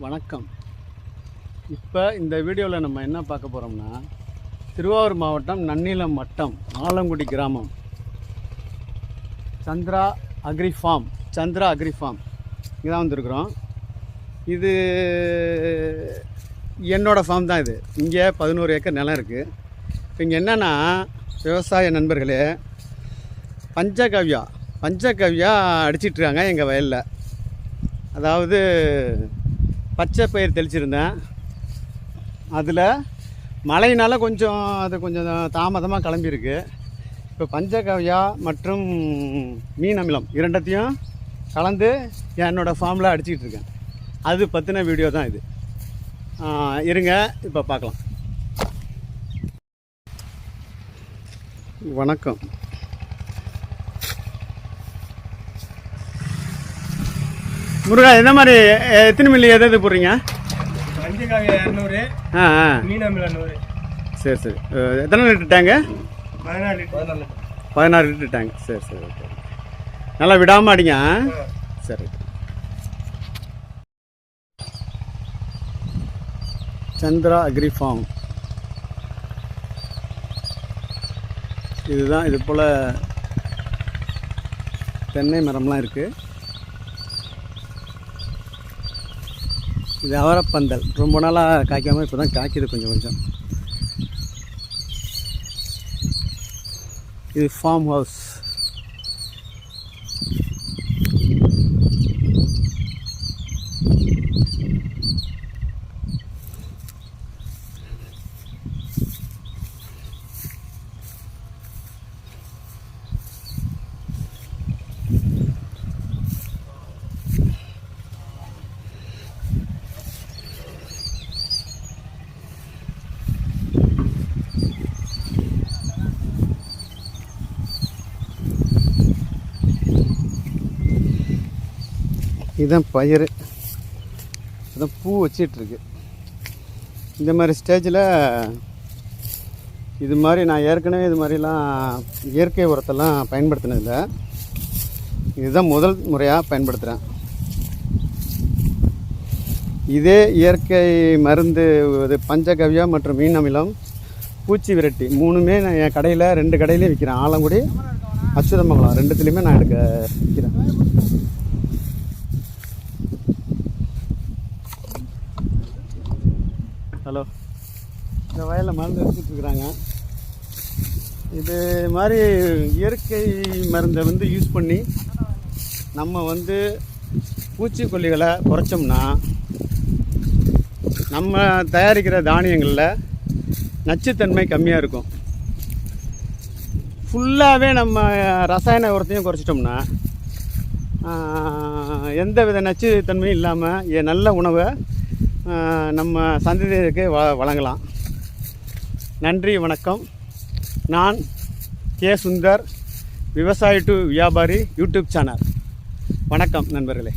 வணக்கம். இப்போ இந்த வீடியோவில் நம்ம என்ன பார்க்க போகிறோம்னா, திருவாரூர் மாவட்டம் நன்னிலம் வட்டம் ஆலங்குடி கிராமம் சந்திரா அக்ரி ஃபார்ம் இங்கே தான் வந்திருக்கிறோம். இது என்னோடய ஃபார்ம் தான். இது இங்கே 11 ஏக்கர் நிலம் இருக்குது. இப்போ இங்கே என்னென்னா, விவசாய நண்பர்களே, பஞ்சகவ்யா அடிச்சிட்ருக்காங்க எங்கள் வயலில். அதாவது பச்சை பயிர் தெளிச்சிருந்தேன். அதில் மழையினால் அது கொஞ்சம் தாமதமாக கிளம்பியிருக்கு. இப்போ பஞ்சகவ்யா மற்றும் மீன் அமிலம் இரண்டத்தையும் கலந்து என்னோடய ஃபார்மில் அடிச்சிக்கிட்டு இருக்கேன். அது பற்றின வீடியோ தான் இது. இருங்க, இப்போ பார்க்கலாம். வணக்கம். முருகா, எந்த மாதிரி எத்தனை மில்லி எதாவது போடுறீங்க? பஞ்சகாவியா 200, மீன் அமிலம் 100. சரி சரி. எத்தனை லிட்டர் டேங்கு? 16 litre tank. சரி ஓகே. நல்லா விடாமல் அடிங்க. சரி. சந்திரா அக்ரி ஃபார்ம் இதுதான். இது போல் தென்னை மரம்லாம் இருக்குது. இது அவரப்பந்தல் ரொம்ப நாளாக காய்க்காமல் இப்போ தான் காய்க்குது கொஞ்சம். இது ஃபார்ம் ஹவுஸ். இதுதான் பயிர். இதான் பூ வச்சிட்ருக்கு. இந்த மாதிரி ஸ்டேஜில் இது மாதிரி நான் ஏற்கனவே இது மாதிரிலாம் இயற்கை உரத்தெல்லாம் பயன்படுத்தினதில்லை. இதுதான் முதல் முறையாக பயன்படுத்துகிறேன். இதே இயற்கை மருந்து இது பஞ்சகவ்யா மற்றும் மீன் அமிலம், பூச்சி விரட்டி 3மே நான் என் கடையில் 2 கடையிலையும் விற்கிறேன். ஆலங்குடி, அச்சுதமங்கலம் 2த்துலேயுமே நான் விற்கிறேன். ஹலோ, இந்த வயலில் மருந்து எடுத்துகிட்ருக்குறாங்க. இது மாதிரி இயற்கை மருந்தை யூஸ் பண்ணி நம்ம பூச்சிக்கொல்லிகளை குறைச்சோம்னா நம்ம தயாரிக்கிற தானியங்களில் நச்சுத்தன்மை கம்மியாக இருக்கும். ஃபுல்லாகவே நம்ம ரசாயன உரத்தையும் குறைச்சிட்டோம்னா எந்த வித நச்சுத்தன்மையும் இல்லாமல் நல்ல உணவை நம்ம சந்ததியருக்கு வழங்கலாம். நன்றி, வணக்கம். நான் கே. சுந்தர், விவசாயி டு வியாபாரி யூடியூப் சேனல். வணக்கம் நண்பர்களே.